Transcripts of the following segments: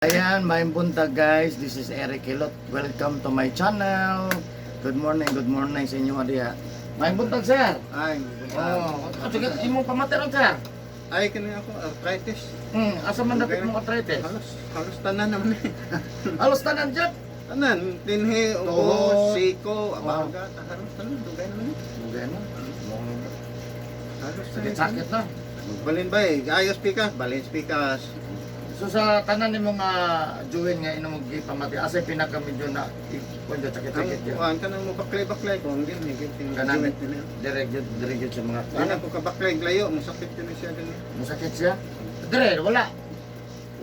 Ayan, maayong buntag guys. This is Eric Hilot. Welcome to my channel. Good morning sa inyo diha. Maayong buntag sir. Ay, Sige, imong pamateron sir. ay kini ako arthritis. Asa man dapat mo arthritis? Halos tanan naman eh. Halos tanan jud. Tanan, tinhi, Tuhod. ubo, siko, abaga, halos tanan dugay naman. Dugay na. Halos Sakit na. Balin ba eh, ayos pikas, balin pikas. So sa tanan ni mga juwin nga inong gipamati, asa pinaka medyo na kundo sakit-sakit yun. Kuan kanang mo baklay-baklay ko, hindi higit ting Kanan. joint nila. Direct sa mga Ana ko ka baklay layo, masakit din siya din. masakit siya. Dire, wala.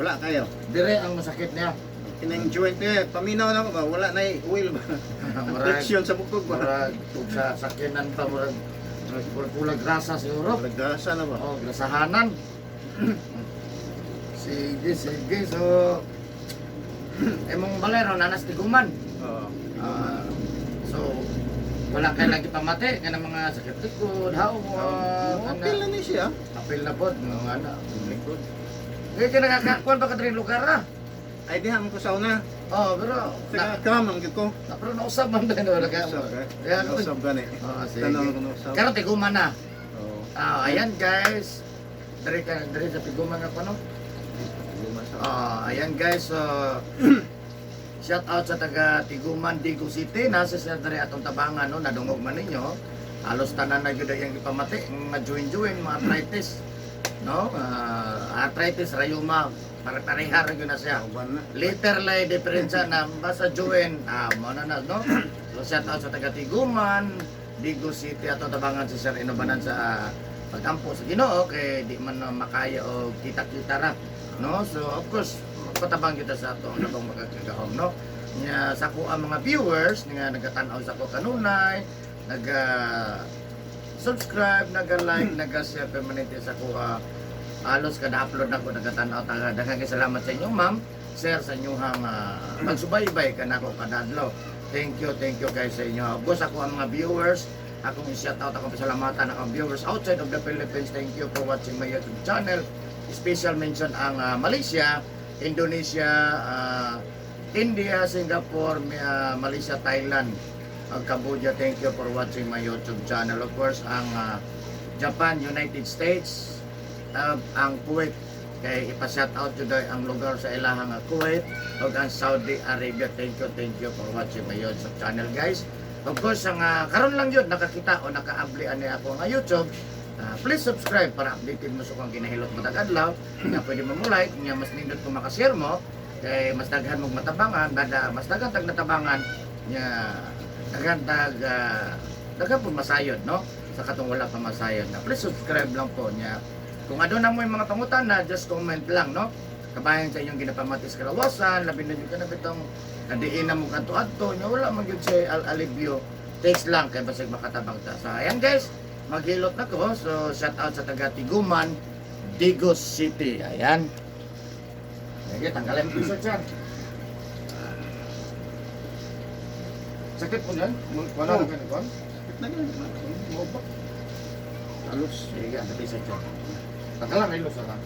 Wala kayo. Dire ang masakit niya. Kinang joint niya, paminaw na ko ba, wala na oil ba. Murag Friction sa bukog ba. murag ug sa sakinan pa murag kulang grasa siguro. Nagdasa na ba? Oh, grasahanan. Sige. So, emong balero nanas tiguman. Oo. Ah, so, wala kayo lagi pamati ka ng mga sakit likod, hawak, Okay lang ni siya. apil na po, mga ano, likod. Ngayon ka nakakakuan ba ka rin lugar ah? Ay di ko sa una. Oh, pero, Saka kamang gid ko. pero nausap man din wala ka. Usab ka. Kaya, Usab gani. oh, sige. Tanong ko no usab. Karon tiguman na. Oo. Ayan guys. Dari sa tiguman ako no. Ayan guys, so shout out sa taga Tiguman, Digo City. Nasa sa dari atong tabangan no, nadungog man ninyo. Halos tanan na gyud yang ipamati, mga juin-juin, mga arthritis. No? Arthritis, rayuma, pare-pareha ra gyud na siya. Uban na. Liter lay diferensya na basta juin, mo na no. So shout out sa taga Tiguman, Digo City atong tabangan sa Sir Inobanan sa pagkampo sa Ginoo kay di man makaya o kita-kita ra. No, so of course patabang kita sa ato ang nabang magkagahom no nya sa ko ang mga viewers nga nagatan-aw sa ko kanunay naga subscribe naga-like naga-share permanente sa ko halos kada upload na ko nagatan-aw daghang salamat sa inyo ma'am sir sa inyong pagsubaybay kanako kada adlaw. Thank you guys sa inyo. Boss ako ang mga viewers akong i-shout out akong pasalamatan ang viewers outside of the Philippines. Thank you for watching my YouTube channel. Special mention ang Malaysia, Indonesia, India, Singapore, Malaysia, Thailand, Cambodia. Thank you for watching my YouTube channel. Of course, ang Japan, United States, ang Kuwait. Kay ipa-shout out jud ang lugar sa ilahang Kuwait ug ang Saudi Arabia. Thank you for watching my YouTube channel guys. Of course, ang karon lang yun nakakita o naka-abli ani ako nga YouTube. Please subscribe para updated mo sa kung ginahilot mo tag-adlaw. Nga pwede mo like, nga mas nindot kung makashare mo. Kay mas daghan mong matabangan, mas daghan tag natabangan, nga daghan po masayod, no? Sa katong wala pa masayod na. Please subscribe lang po niya. Kung ano na mo yung mga pangutan na, just comment lang, no? Kabayan sa inyong ginapamatis kalawasan, labi na yung kanabitong nadiin na mo kanto-adto, nya wala man yun siya alibyo. Text lang, kaya basig makatabang ta. So, ayan guys. Maghilot na ko. So, shout out sa taga Tiguman, Digo City. Ayan. Sige, tanggalin mo isa dyan. Sakit po dyan? Wala na ganun? Mobak. Halos. Sige, ang isa dyan. Tanggalan na ilos na.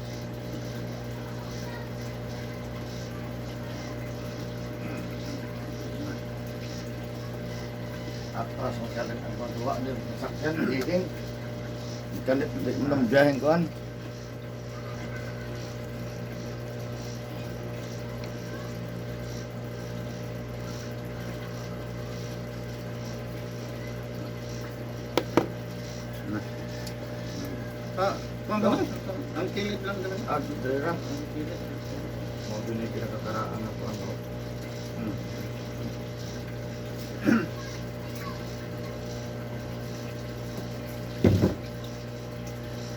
Atras magkalit ang paggawa din sakyan higing kalit di mo nang biyaheng kuan Kuan ba? Ang kilid lang dala. dira mo dinhi pinakakaraan ako ano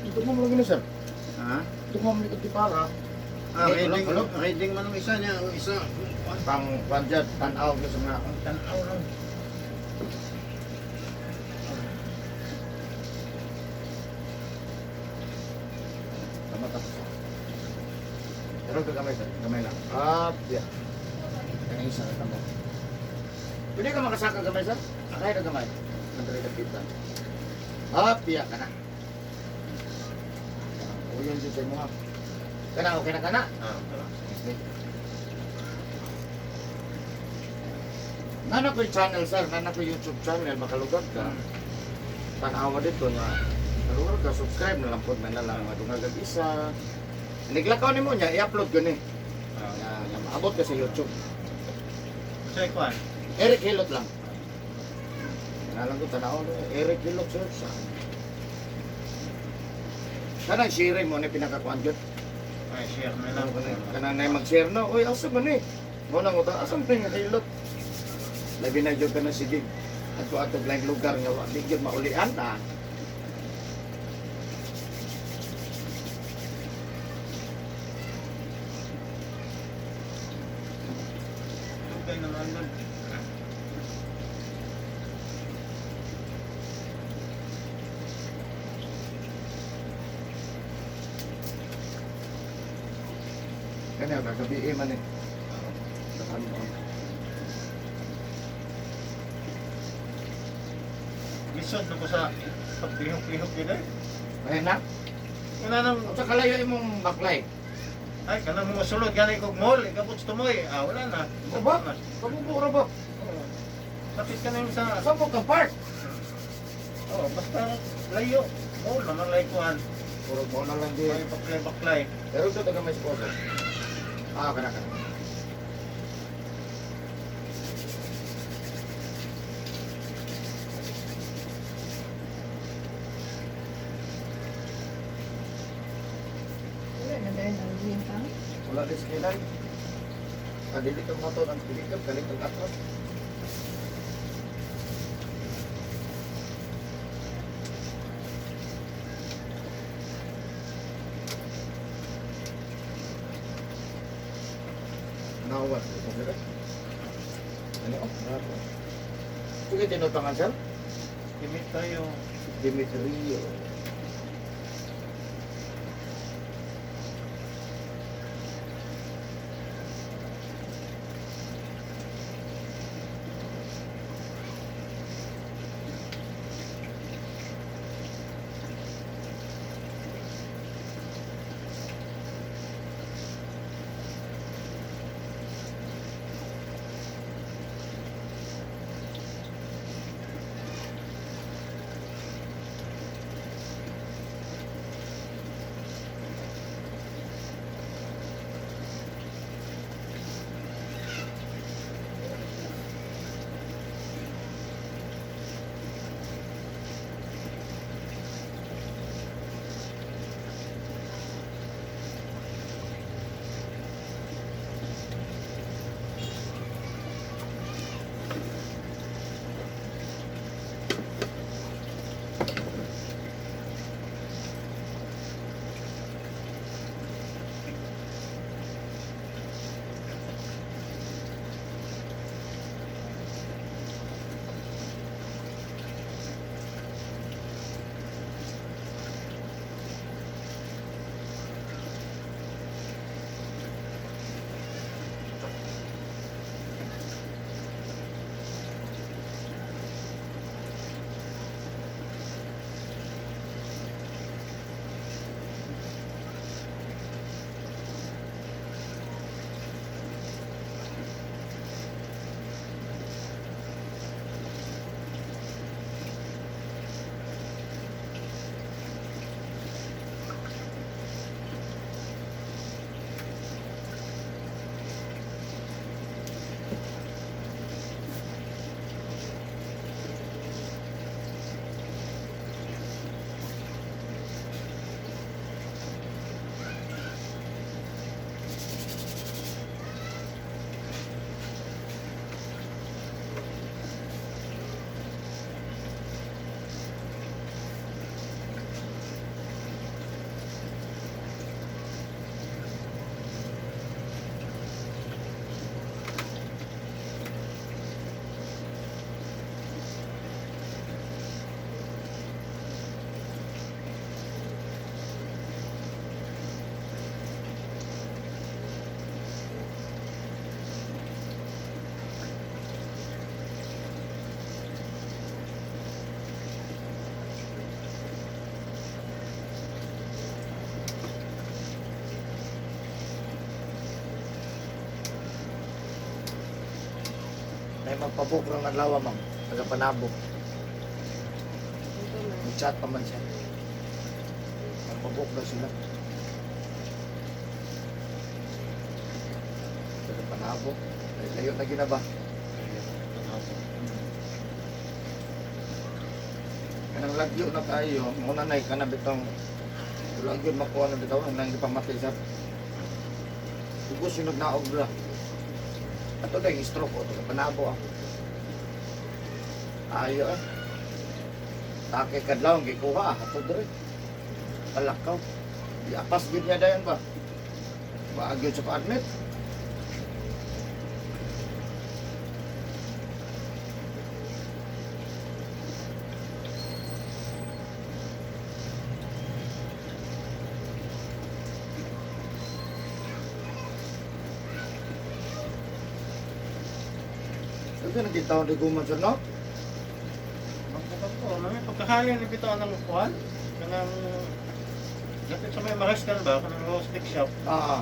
ito mo lagi na sir Ha? ito mo likod ti para Reading man ang isa niya, ang isa. pang budget tan-aw ko sa mga tan-aw lang tama tapos pero gamay lang yeah kanang isa ka mo pwede ka makasaka gamay sir sakay ka gamay nandari ka kita yeah ka na o yun dito mo kana okay na kana Ah, sige Nana ko yung channel sir, nana ko YouTube channel, makalugad ka. Tanawa dito nga. Kalugad ka, subscribe na lang po na lang madungagag isa. Niglakaw ni mo niya, i-upload ko ni. Abot ka sa YouTube. Check one. Eric Hilot lang. Nalang ko tanaw, Eric Hilot sir. Kanang share mo ni pinakakuan jud. Ay, share na lang. Kanang nay mag-share na, oy asa man ni? Mo nang utang asa man nga Hilot. Labi na jud ka na sige. Ato laing lugar nga wa di jud maulian ta. Tugay naman doon. Kanya kagabi man ni. Lisod na ko sa pagpihok-pihok yun eh. Ay na. Una nang, Sa kalayo imong baklay. ay, kanang mga sulod, gani kong mall, ikabot sa tumoy. Ah, wala na. Ba? Kabubura ba? Tapit ka na yung sa, Sa mo ka park. oh, basta layo. Mall naman laykuhan. Puro mo na lang di. May baklay-baklay. Pero ito taga may sponsor. Kana. Wala na dahil ang lintang. Wala din sa kilay. Kadili kang motor ang pilikap, galing kang atras. Nawan. Ano? Sige, tinutangan sir. Timit tayo. Dimitrio. May magpabook ng adlaw, ma'am. Taga Panabo. Mag-chat pa man siya. Magpabook daw sila. Taga Panabo. Ay, layo na ginaba. Kanang lagyo na tayo. Muna na ikanab itong lagyo makuha na bitaw. Nang ipamatay sa Tugos yung nagnaog la. Ato na yung stroke o. Taga Panabo ah. Ayo eh. Take kadlaw ang gikuha. Ato dire. Palakaw. Iapas gid niya dayon ba? Maagyo sa pa-admit. Ito nakita ko di guman siya, no? Magbukas ko, may pagkahalin ni bitaw ng kuwan. Kanang lapit sa may Mariscal ba, kanang low stick shop.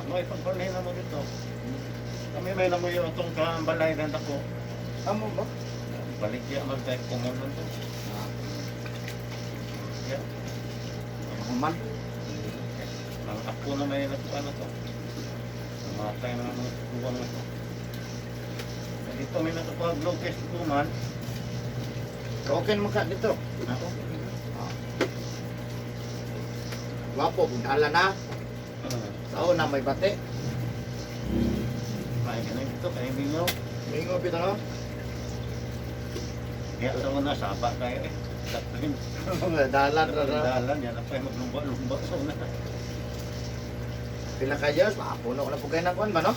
Mo ipagpalhin na mo dito. Kami may lamoy yung itong balay ganda ko. Amo ba? Balik ya mag-type kung ano to. Ya. Human. Ang ako na may nagkuhan na to. Namatay na mga kuwang na to. Dito may nakakuha glow test ko man. Okay naman ka dito. Ako. Wapo, bundala na. Sao na may bate. May ganun dito, kaya bingaw. Mingo pita no? Kaya sa una, sapa kayo eh. Datlin. Dalan ra. Dalan, yan na pa yung maglumba-lumba. So na. Pila ka years, makapuno ko na po kayo ng kuwan ba, no?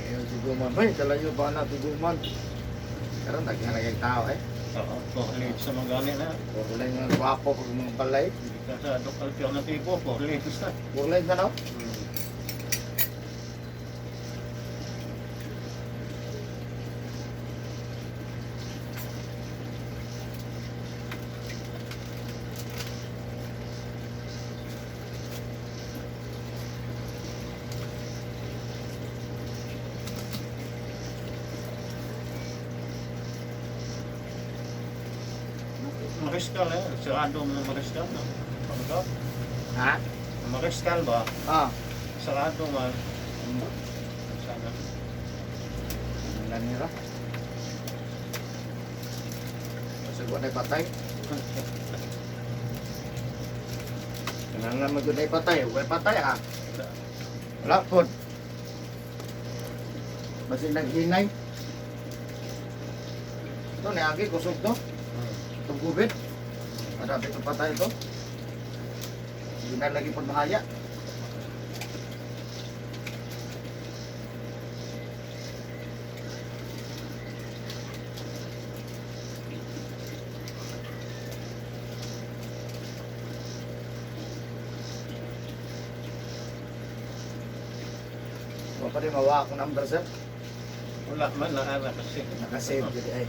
Ayun, tiguman. Ay, kalayo ba na tiguman? Karon naghanagay tao eh. Oo, college sa mga gani na. Kulay nga wapo kung mga balay. Hindi ka sa dokal piyo na tipo, college na. Kulay na no? Mariscal eh, sarado mo ng Mariscal no? Pagkat, Ha? Mariscal ba? Ah. Sarado man. Sana. Wala nira. Kasi ko na patay. Kailangan mo na patay. Huwag patay ah. Wala po. Basi nag-inay. Ito, niagi, kusog to. Itong gubit. Marami itong patay ito. Hindi na lagi pong bahaya. Huwag pa rin mawa akong number, sir. Wala man na anak kasi. Nakasave dito ay.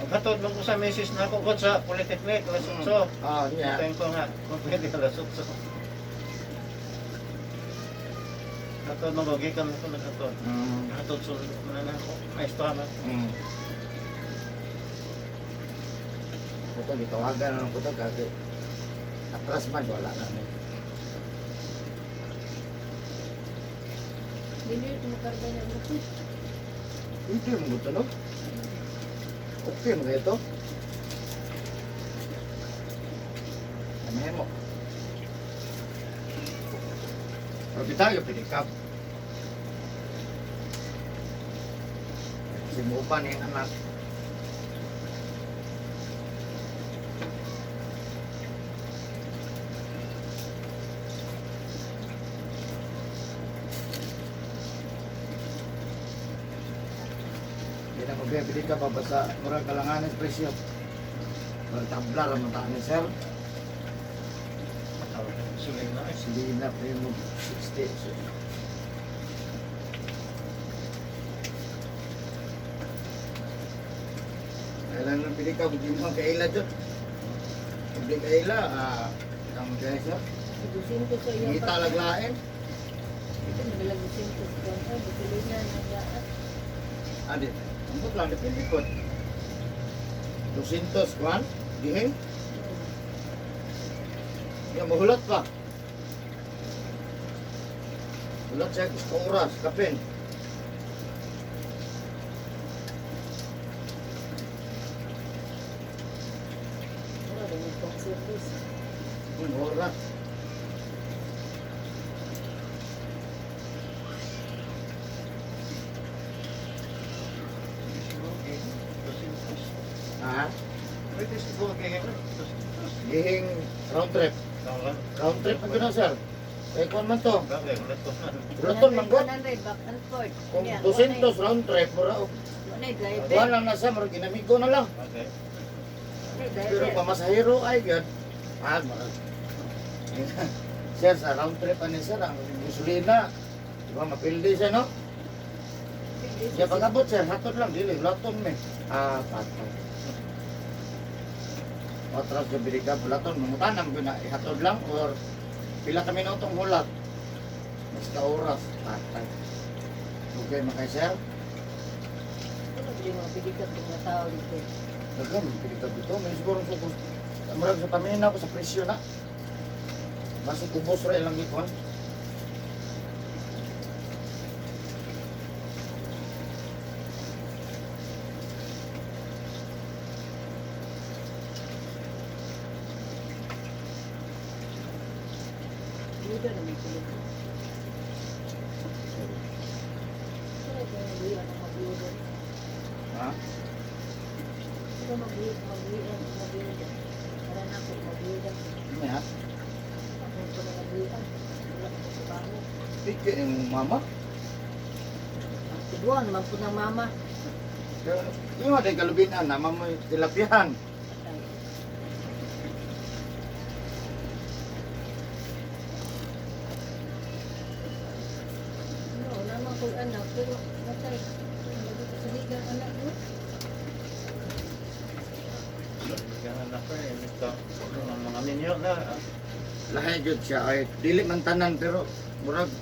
Pagkatod lang ko sa misis na ako ko sa Polytechnic, Lasutso. Ah, niya. Ito ko nga, kung pwede ka Lasutso. Katod mo, gikan ko na katod. Katod sulod ko na ako. Maestro na. Ito, ditawagan na lang po ito kasi atras man, wala na. Dili ito makarga niya mo. Hindi mo ito, no? Okay mo ito. Ano mo? Pero tayo, pinikap. Simupan yung anak. Hindi na magbibili ka pa basta murang kalanganin presyo. Murang tabla lang ang ni sir. Sulit na eh. Hindi na premium 60. So, kailan lang pili ka, hindi mo kaila dyan. Hindi kaila, ang kaya sir. 200 sa iya. Kita laglain. Ito nagalag 200 ko. Ay, gasolina na daan. Adi, ambot lang dipili ko. 200 kwan, gihing. Ya mahulot pa. Hulot siya gusto oras, kapin. Wala din itong service. Oras. Okay. 200. Ha? Pwede siguro kaya 200. Gihing round trip. Tama. Round trip na gano'n sir. Eh, kung man to. Bagay, ulit ko na. Roton man ko. 100 back and forth. Kung Yan, 200 round trip, mura o. Wala driver. Wala lang na sa, mura ginamigo na lang. Okay. Wala Pero driver. pamasahero ay gad. Mura. Sir, sa round trip ani sir, ang gasolina. Diba, mapildi siya, no? Siya pag-abot sir, hatod lang, dili, laton me. Patay. Otras na biliga, laton, mangutanam ko na, ihatod lang, or pila kami na itong hulat. Basta oras, patay. Okay, makay sir? Wala din mga pidikat ng mga tao dito. Dagan, biliga dito, may siguro sukos. Murag sa pamina ko sa presyo na. Basta kubos rin lang ikon. Dito na may kulit. Wala din mag-iwan ang mag-iwan. Ha? Ito mag-iwan. Para na ako mag-iwan. Ano ha? Ako ko na mag-iwan. Wala ko sa baho. Piki yung mama. Ang tibuan naman po ng mama. Pero, yung mga kalubinan, naman mo yung tilapihan. Patay. No, naman ko anak. Pero matay. Lagi ko sa liga ang anak mo. Ganun na ko eh. Ito. Ang mga minyo na. Lahi jud siya ay dili man tanan pero murag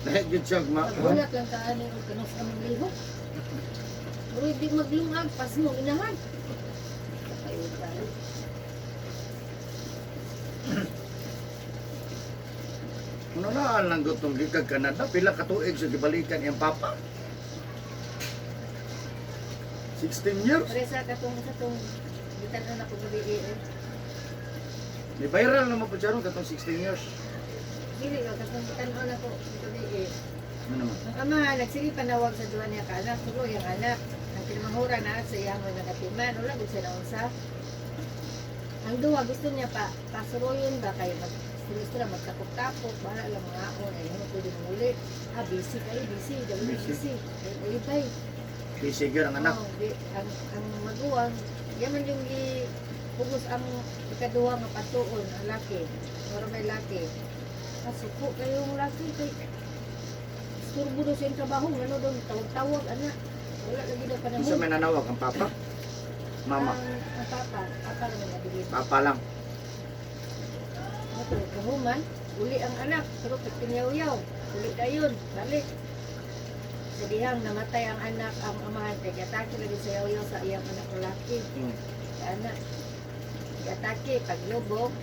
lahi jud siya Nagulat lang taan yung kanos aming liho. Pero hindi maglungag, pas mo inahan. Kayo tayo. Ano na lang gutong gikag Canada pila ka tuig sa gibalikan iyang papa. 16 years. Pare sa katong gitanan ako gabi eh. Ni viral naman po siya ron katong 16 years. Dili ka katong gitanan ako gabi eh. Ano naman? Ang ama nagsige panawag sa duwa niya ka anak, pero yung anak ang kinamahura na sa iyang mga nakatiman, wala gud siya naunsa. Ang duwa gusto niya pa pasuroyon ba kay mag magtapok-tapok, bahala lang mga ako na yun pwede muli. Busy kayo, busy, dahil Busy. busy. Ayun Pisigir ang anak. Oh, ang maguwang, yaman yung pugos ang ikaduha nga patuon, ang laki. Mara may laki. Kasuko kayong laki kay isturbo daw siya yung trabaho, ano daw, tawag-tawag, anak. Wala lagi daw panahon. Isa may nanawag ang papa. Mama, Ang papa naman nabilis. papa lang. Ito, kahuman, uli ang anak, pero pinyaw-yaw, uli na yun, balik. Sa dihang namatay ang anak, ang amahan, kaya atake lagi sa yaw-yaw sa iyang anak lalaki. Hmm. Anak, atake, paglubog,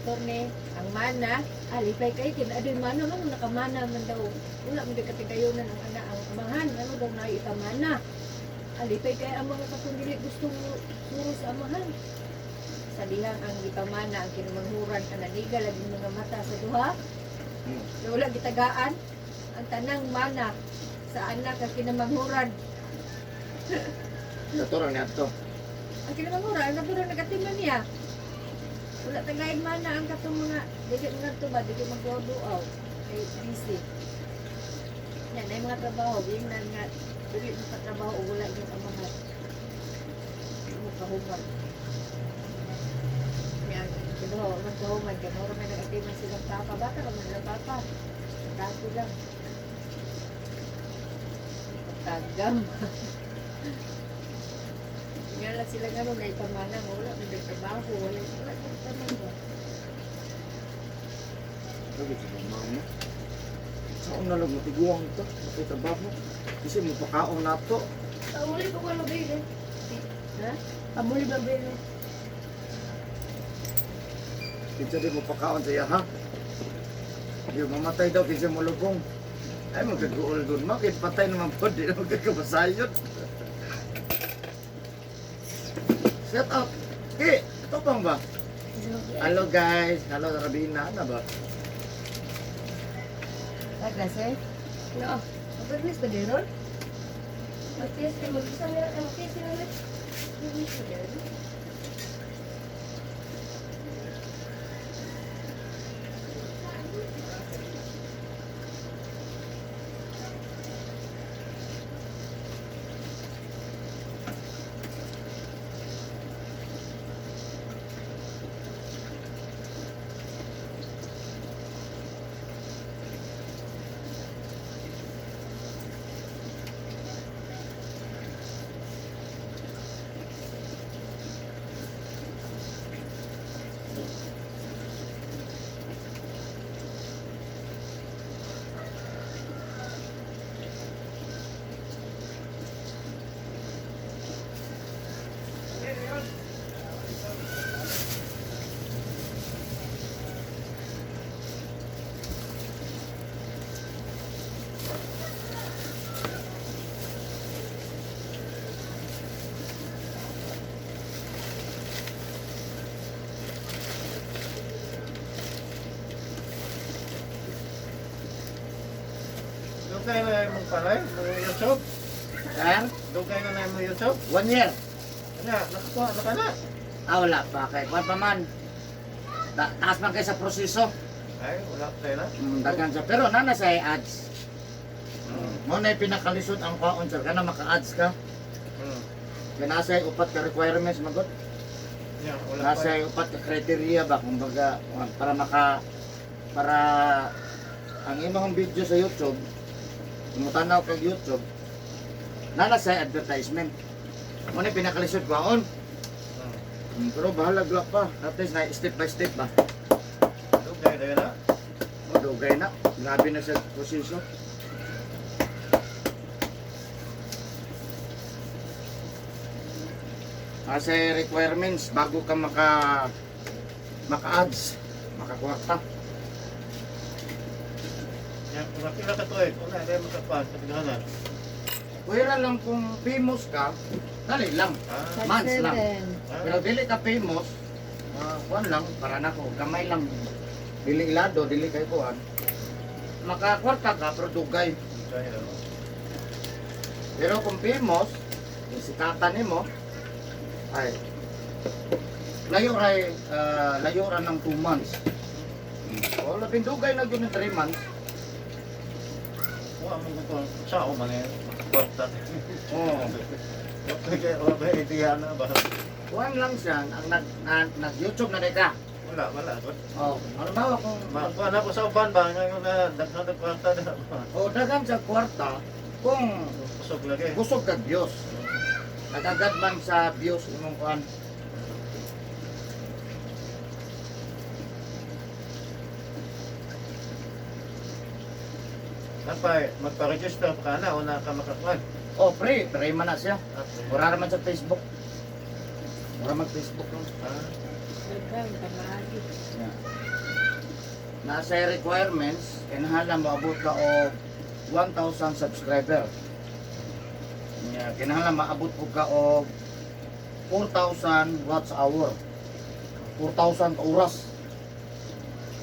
torne, ang mana, alipay kayo, kinadoy mana, ano nakamana man daw. Wala mo katigayonan ang anak, ang amahan, ano daw na itamana. Alipay kayo ang mga katundili gustong puro sa amahan. Sa dihang ang ipamana, ang kinumanghuran, ang naniga, laging mga mata sa duha. Hmm. Na wala gitagaan, ang tanang mana sa anak ang kinamanghuran. Naturang niya to. Ang kinamanghuran, ang katulad nagatiman niya. Wala tagayin mana ang katong mga, dili mga tuba, dili magduaw-duaw. Ay, busy. Yan, ay mga trabaho, yung na nga, dili mo patrabaho o wala yung amahan. Hindi mo kahuman. Yan, kinuha, magkahuman, kinuha may nagatiman silang papa. Bata ka man silang papa. Tago lang. Tagam. Nga lang sila nga nung naipamana mo, wala may trabaho, wala yung tamang ba. Hindi sa mama mo. Saan na lang matiguang ito? Makitrabaho. Kasi mapakaong na ito. Amuli ko ano ba yun? Ha? Amuli ba ba yun? Kinsa di mapakaon siya ha? Hindi mamatay daw kinsa mo lubong. Ay magkaguol doon. Makit patay naman po. Di na magkakabasayot. Set up. Okay. Ito pang ba? Hello guys. Hello Rabina. Ano ba? Ay, klase? No. Mag-permis ba din ron? Mag-test ka. Mag-isa nila. Mag-test nila. Mag-permis ba din? Dugay na yung palay, mga YouTube. Saan? Dugay na na yung YouTube. 1 year. Ano, nakakuha na ka na. Wala pa. Kaya kwan pa man. Taas man kayo sa proseso. Ay, wala tayo na. Dagan siya. Pero nana sa ads. Mo na yung pinakalisod ang kaon sir. Kana maka-ads ka. Kaya nasa yung upat ka requirements magot. Yeah, wala pa. Nasa yung upat ka criteria ba. Kumbaga para ang imong video sa YouTube, mutanaw kag YouTube, nana sa advertisement. Mo na yung pinakalisod kaon. Pero bahala gla pa. At least na step by step ba. Dugay tayo na. Dugay na. Grabe na sa proseso. Kasi requirements bago ka maka-ads, makakwarta. Yan, kung pila ka tuwid, kung na, dahil makakuha sa paghanan. Pwera lang kung famous ka, dali lang. Ah, Months lang. ah, Pero dili ka famous, kuan lang, para na ko, kamay lang. Dili ilado, dili kay kuan. Makakwarta ka, pero dugay. dugay na. Pero kung famous, yung sikatan nimo, ay, layo ra ng 2 months. O, labing dugay na yun ng 3 months. Kuha mo ko sa ako man eh. Makakwarta. Oo. Wala ba idea na ba? Kuan lang siya, ang nag-YouTube na ka. Wala. Oh, halimbawa kung Makuha na ko sa uban ba? Ngayon na, daghan na kwarta na. dagan sa kwarta, kung Kusog lagi. busog ka views, nagagad man sa views imong kuan. Magpa-register pa ka na o na ka makakuha. Oh, free man na siya. Ah, Mura naman sa Facebook. Mura mag-Facebook lang. Dagan, kamaagi. Yeah. Nasa requirements, kinahalang maabot ka o 1,000 subscriber. Yeah, kinahalang maabot ko ka o 4,000 watts hour. 4,000 ka oras.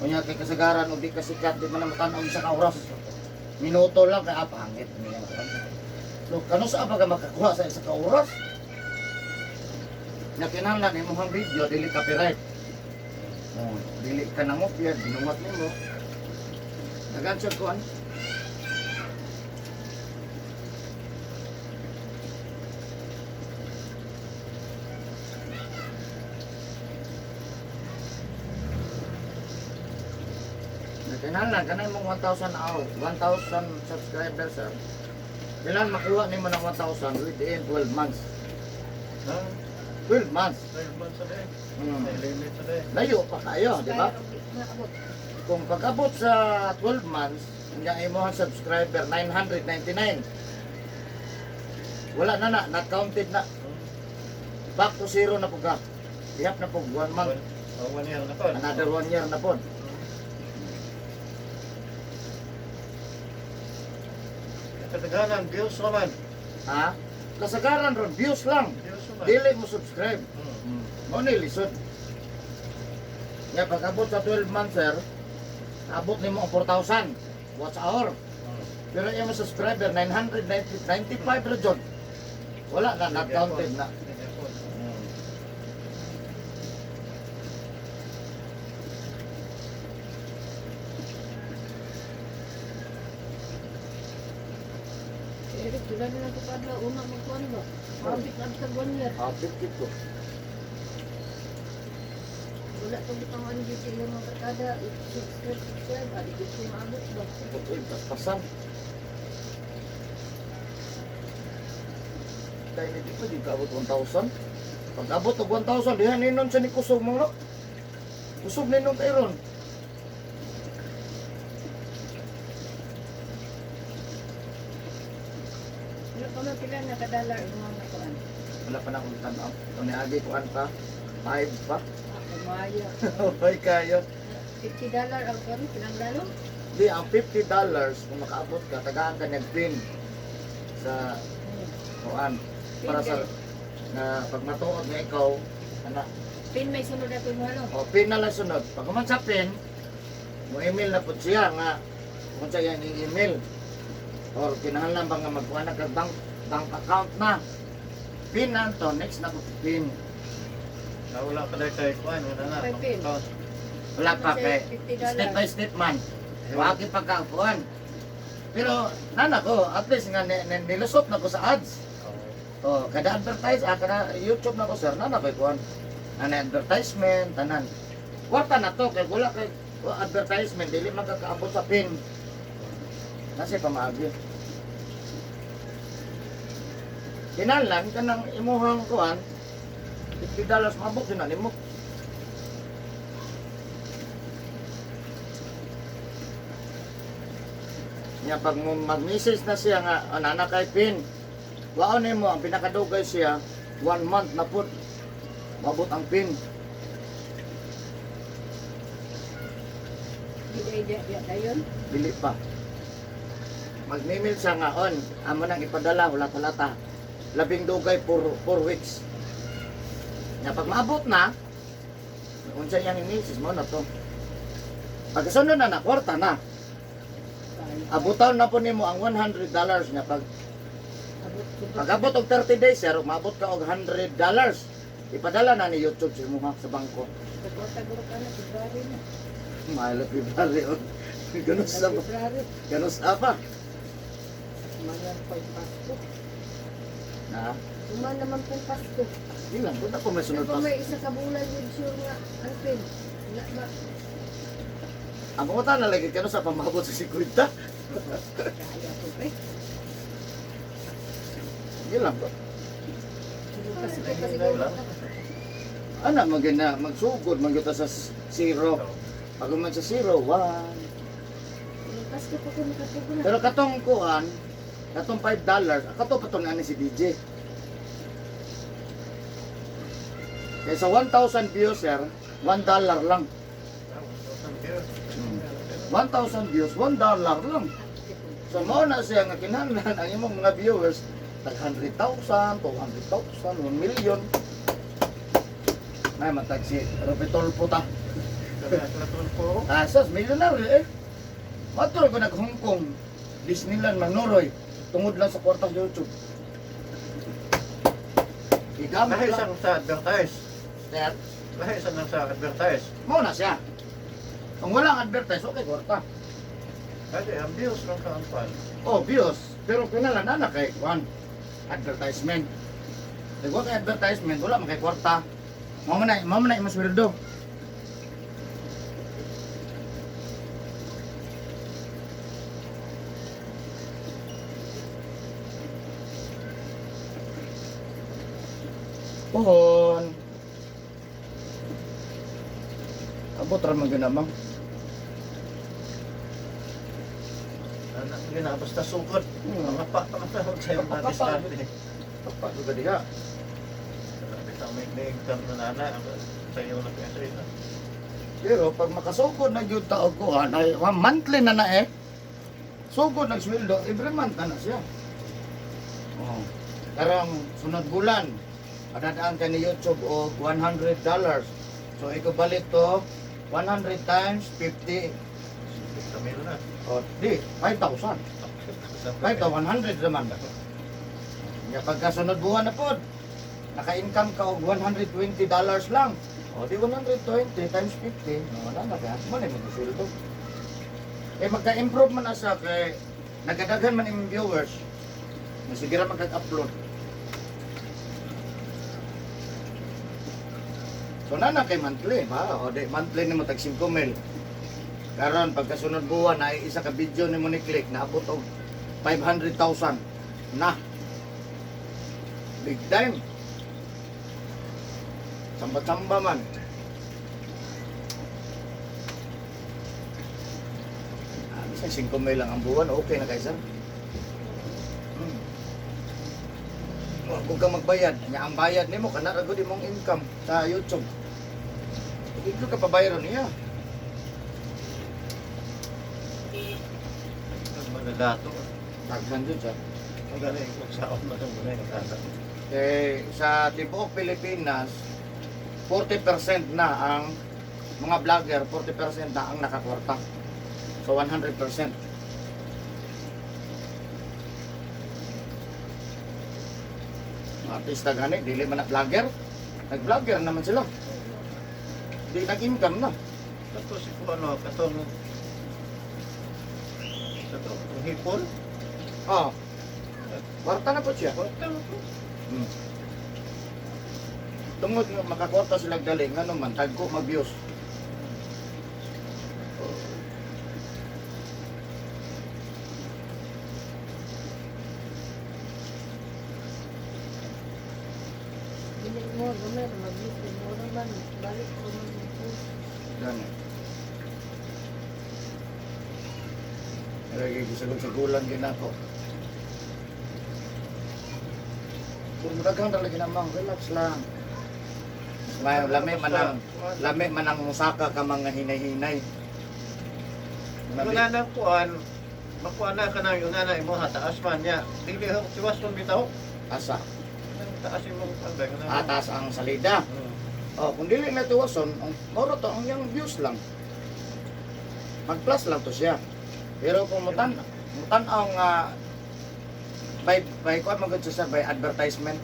Kunya kay kasagaran o di kasikat, di man na matanaw sa ka oras. Minuto lang kaya pangit. So, kano sa ka makakuha sa isa ka oras? Na kinahanglan imong video dili copyright. Oh, dili ka nang opya, binuwat nimo. Dagan siya kuan. Kinahanglan kanay mong 1,000 hour, 1,000 subscribers sir. Kailan makuha nimo ng 1,000 within 12 months. Ah, 12 months. 12 months na eh. Hmm. May limit na eh. Layo pa kayo, di ba? Maabot. kung pag-abot sa 12 months, ang imo ang subscriber 999. Wala na, not counted na. Back to zero na po ka. Ihap na po 1 month. 1 year na po. Another 1 year na po. Katagalan, views naman. Ha? Kasagaran ron, views lang. Views naman. Dili mo subscribe. Hmm. Mo ni lisod. Nga pag-abot sa 12 months, sir, abot nimo ang 4,000 watch hour. Pero yung subscriber 995 ra jud. Wala na, not counted na. Eric, sila na lang kadlaw una magkuan ba? Mabit lang sa 1 year. Abot kito. Wala tong bitang ano dito yung mga barkada, subscribe, adi ko kung maabot ba? Uy, pasan. Dahil hindi pa di kaabot 1,000. Pag abot og 1,000, dihan ninon sa ni kusog mo, no? Kusog ninon kayron. Wala pa man pila na kadalar ang mga nakuan. Wala pa na akong tanaw. Kung niagi ko pa, 5 pa. Ako maayo. Okay kayo. $50 ang kami, pinanglalo? Di, ang $50 kung makaabot ka, tagaan ka nag-pin sa kuan. Para sa na pag matuod nga ikaw, ana, Pin may sunod na pinwalo. o pin na lang sunod. Pag kuman sa pin, mo email na po siya nga kung siya yung email. Or kinahanglan ba nga magkuha na ka bank account na. Pin na to, next na po pin. Wala pa dahil kay Kwan, wala na. Kay Pin. Wala pa Kasi kay $50. step by step man. Wagi pagkakuan. Pero nana ko, at least nga nilusot na ko sa ads. Oh, kada advertise, kada YouTube na ko sir, nana kay kuan. Ana advertisement, tanan. Kwarta na to kay wala kay advertisement dili magkakaabot sa pin. Nasi pamaagi. Kinahanglan kanang imuhang kuan $50 mabot din na nimo. Nya pag mo mag-message na siya nga anana kay pin. Waon nimo ang pinakadugay siya 1 month na pud. Mabot ang pin. Hindi dayon. Dili pa. Mag-email siya nga on, amo nang ipadala hulata-lata. Labing dugay 4 weeks. Nya pag maabot na, unsa yang message mo na to. Pagkasunod na kwarta na. Abutan na po nimo ang $100 nya pag abot og 30 days sir, maabot ka og $100. Ipadala na ni YouTube sa imo sa bangko. Taguro ka na, February na. Mahal February on. Ganun sa February. ganun sa pa. Mayan pa yung Pasko. Na, Uma naman pong Pasko. di lang punta ko may sunod Pero pa. may isa ka bulan with sure nga, ang pin. Wala ba? Ang mga na lagi kano sa pamabot sa 50. Kaya ko pre. Di lang bro. Kasi ko kasi ko. Ana magina magsugod man kita sa 0. Pag man sa 0, 1. Pasko pa ko nakatugon. Pero katong kuan, katong $5, kato pa to ani si DJ. Kaya sa 1,000 views sir, $1 lang. 1,000 views, $1 lang. So mao na siya nga kinahanglan ang imong mga viewers tag 100,000, 200,000, 1 million. May matag si Robitol puta. Asas, milyonaryo eh. Matulog ko nag-Hong Kong, Disneyland, Magnuroy, tungod lang sa kwartang YouTube. Igamit Lahi lang. sa advertise. Sir, Lahi sa advertise. mo na siya. Kung walang advertise, okay, kwarta. Kasi ang views ng kaampan. Oh, views. Pero kinalan na kay Juan. Advertisement. Kaya kung kay advertisement, wala makay kwarta. Mamana yung masweldo. Pohon. Abot ra man gyud namang. Sige na, basta sukot. Mga pa naman sa'yo na Kapapa. diskarte. Kapag juga diha. Basta may income na nana, sa'yo na pinasa'yo. Pero pag makasugod na yun taog ko, ay monthly na eh. Sugod nagsweldo, every month na siya. Oh. Karang sunod bulan, padadaan ka ni YouTube o $100. So ikabalit to 100 times 50. Kami na. O di, 5,000. 5,100 naman. Nga pagkasunod buwan na po, naka-income ka og $120 lang. O di 120 times 50, wala na kaya, man ay mag-sweldo. Eh magka-improve man na siya kay nagadaghan man yung viewers. Masigira magkag-upload. So na kay monthly, ba? O di monthly ni mo tag 5,000. Karon pagkasunod buwan ay isa ka video ni mo ni click naabot og 500,000 na. Big time. Samba-samba man. Sa 5,000 lang ang buwan, okay na kaysa. Kung ka magbayad, ang bayad nimo kana ra gud imong income sa YouTube. Dito ka pabayaran niya. Magagato. Taghan dun siya. Magaling kung saan na yung muna yung kasa. Eh, sa tibuok Pilipinas, 40% na ang mga vlogger, 40% na ang nakakwarta. So 100%. Artista gani, dili man na vlogger. Nag-vlogger naman sila. Di nag-income na. Tapos si ano, katong hipon. Oh. Kwarta na po siya. Kwarta mo po. Tungod nga makakwarta sila galing, ano man, tagko mag-views. Hindi mo, gamay na mag-listen mo naman. Balik ko naman yung post. Gani. Lagi gisagol-sagulan din ako. Kung daghang talaga namang, relax lang. May lami man ang musaka ka mga hinay-hinay. Wala nang kuan. Makuha na ka na yung nanay mo, hataas man niya. Dili ho, siwas kong bitaw. Asa, Taas yung mga pagay. atas ang salida. Oh, kung dili na tuwason, moro to ang yung views lang. Mag-plus lang to siya. Pero kung mutan-aw nga by kuan magud siya by advertisement.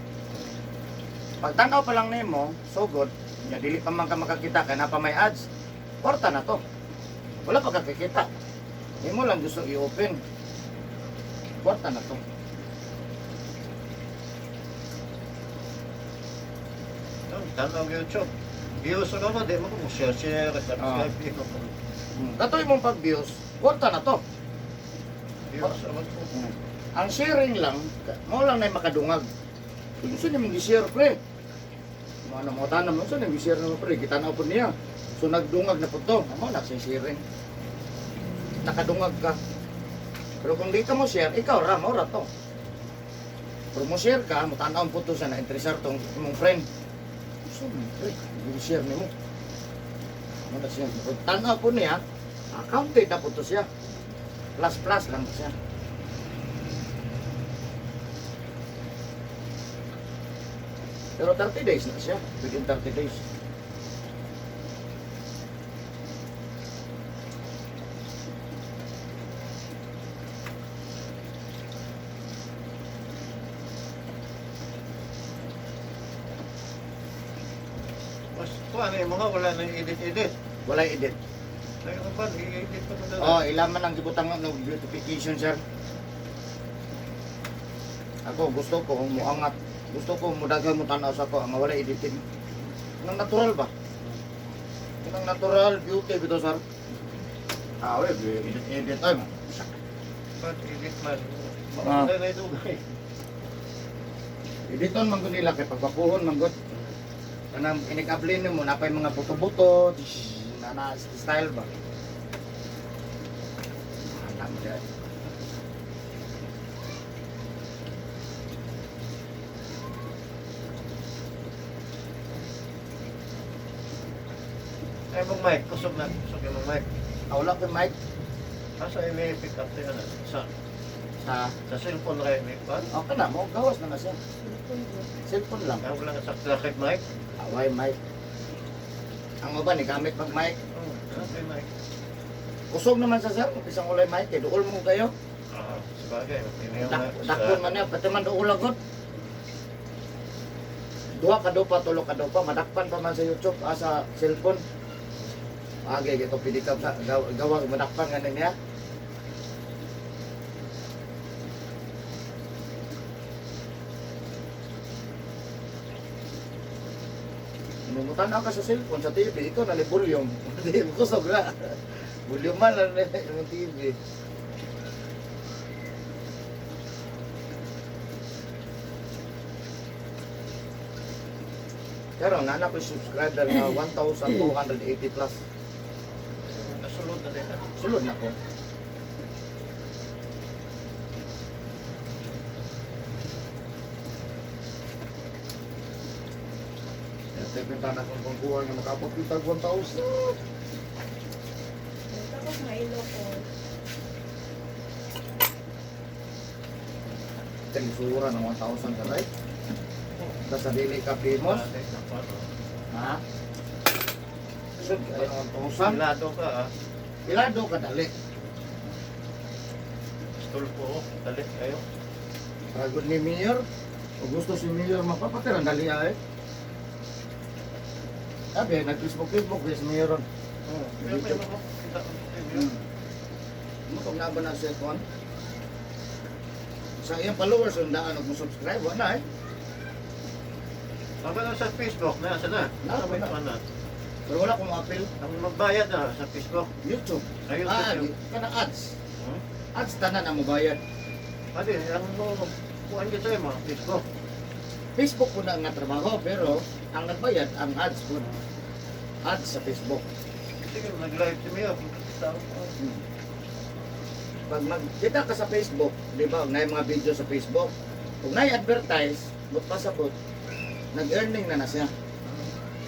Pag tanaw pa lang nimo, so good, nya dili pa man ka makakita kay na pa may ads. Porta na to. Wala pa kakikita. Nimo lang gusto i-open. Porta na to. Tanaw YouTube. Views o naman, di mo kung share, subscribe. Katoy mong pag-views, porta na to. Views o naman po. Ang sharing lang, mo lang na makadungag. Kung gusto niya mong i-share, pre. Ano mo tanam mo, gusto niya i-share naman, pre. Kita na po niya. So nagdungag na po to. Amo na sa sharing. Nakadungag ka. Pero kung di ka mo share, ikaw ra, mo ra to. Pero mo share ka, mo tanaw po to sa na-interesar tong imong friend. Gusto mo, pre, i-share ni mo. Amo na siya. Kung tanaw po niya, counted na po to siya. Plus lang siya. Pero 30 days na siya. Within 30 days. Mas kuan yung mga wala nang edit-edit. Wala edit. Ay, ano ba, i-edit pa mo Oh, ilaman ang gibutang ng beautification, sir. Ako gusto ko muangat. Gusto ko mudaghan mo tanaw sa ko ang wala editing. Nang natural ba? Nang natural beauty bito, sir. Ah, we edit ay. Pag edit man. Ah. Wala na idugay. Editon man gud nila kay pagbakuhon man gud. Kanang inig-upload mo napay mga buto-buto, na style ba? Alam dyan. Ay, mong mic, kusog na. Kusog yung mong mic. Wala ko mic Asa yung may pick up yun, sa sa cellphone rin, may pan. okay na mo gawas na siya. Cellphone ko. Cellphone lang. Kaya wala sa pocket mic. Away mic. Ang uban ni gamit pag mic. Ano yung mic? Kusog naman sa sir, isang ulay mic kay duol mo kayo. Sabagay, Dakon man niya pati man duol agot. Duha ka pa, tulo ka pa, madakpan pa man sa YouTube sa cellphone. Agay gito pidikap sa gawa madakpan nga niya. Numutan ka sa cellphone, sa TV, ikaw na ni volume. Hindi mo kusog na. Volume man lang ng TV. Pero nana ko subscriber na 1,280 plus. Nasulod na din. Sulod na ko. Pinta na kung kuha nga makapagpitag 1,000. Tapos mailo ko. Tensura ng 1,000 ka right? Tapos sa dili ka primos. Ha? Sud ka ng 1,000. Pilado ka Pilado ka dali. Stulpo, dali kayo. Ragod ni Mayor. Kung gusto si Mayor mapapatiran dali ay. Sabi, nag-Facebook, si Mayor. Ano kung na ba na siya kung sa iyang followers, sundaan mo subscribe, wala eh. Ang na sa Facebook, nasa na? Nasa Nasa na. na. Pero wala kong appeal. Ang magbayad na sa Facebook. YouTube. Ayun, Kana ads. Ads tanan ang mabayad. Adi, ang mo, kuhaan ka sa'yo mo, Facebook. Facebook po na nga trabaho, pero ang nagbayad, ang ads po. Ads sa Facebook. Sige, nag-live si Mio. Pag magkita ka sa Facebook, di ba, na mga video sa Facebook, kung na-advertise, but pasabot, nag-earning na siya.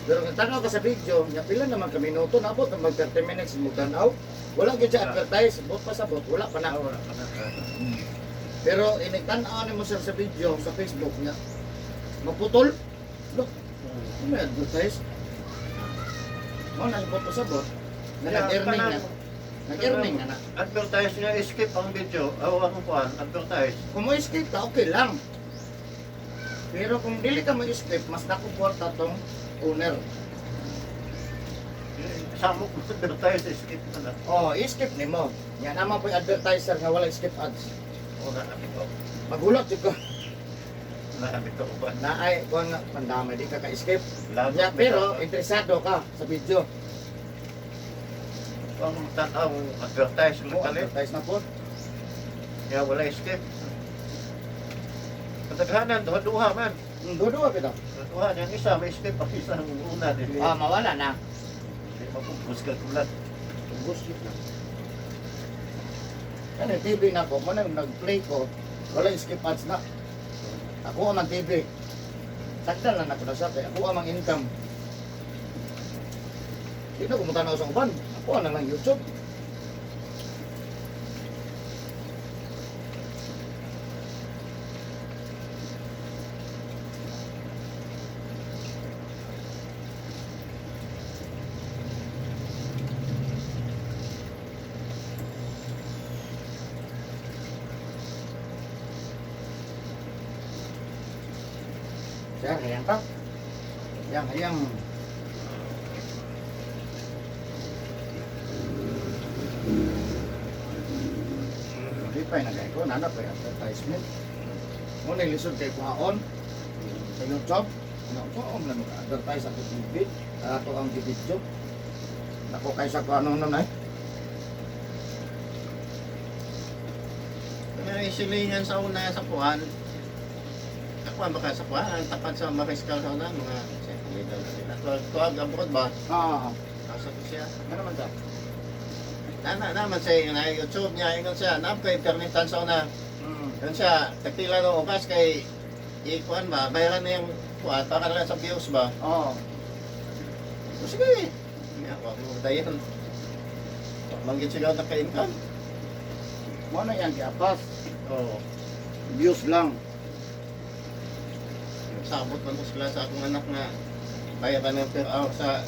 Pero kung tanaw ka sa video, nga pila naman ka minuto, naabot na mag 30 minutes mo tanaw, wala gyud siya advertise, but pasabot, wala pa na. Pero inigtanaw mo siya sa video, sa Facebook niya, maputol, look, may advertise. Mo na sabot pasabot, na nag-earning na. Nag-earning na na. Advertise niya, skip ang video. Ang kuhaan, advertise. Kung mo skip ka, okay lang. Pero kung dili ka mo skip, mas nakuporta tong owner. Samok mo advertise, skip na na. Oh, i-skip ni mo. Yan naman po yung advertiser nga walang skip ads. O, naabit ko. Magulat yun ko. Naabit ko ba? Na ay, kung nga, pandamay, di ka ka-skip. Lagot Yeah, pero interesado ka sa video. ang tanaw, advertise mo Oh, kalit. advertise na po. Kaya wala skip. Kataghanan, duha-duha man. Duduwa kita. Duha, yung isa, may skip. Ang isa, ang una. Hindi Mawala na. mapupus ka tulat. Tunggus yun na. Yan yung TV na ko, kung nag-play ko, wala yung skip ads na. Ako ang TV. Tagdan lang ako na siya, kaya ako ang income. Hindi na kumunta na ako sa uban. Ako ang lang YouTube. Sir, hayang ka. Hayang. Hindi pa yung nagay ko, nana pa yung advertisement. Muna yung lisod kay Kuhaon sa YouTube. Ano ko lang mag-advertise ako TV. Ato ang video. Ako kaysa ko ano na eh. Kaya isilingan sa una sa kuhan. Ako ang baka sa kuhan, ang tapat sa mariskal sa una, mga leader na sila. Kuhan, abroad ba? Nasa ko siya. Ano man sa? Naman sa YouTube niya, ingon siya, naam kay internetan sa una. Yun siya, tagtila ng okas kay ikuan ba, bayaran na yung kuhan, para lang sa views ba. Oo. So, sige, Niya ako dayon. Manggit sigaw na ka-income. Mo na yan giapas. Oo. Views lang. Sabot man ko sila sa akong anak na bayaran ng per hour sa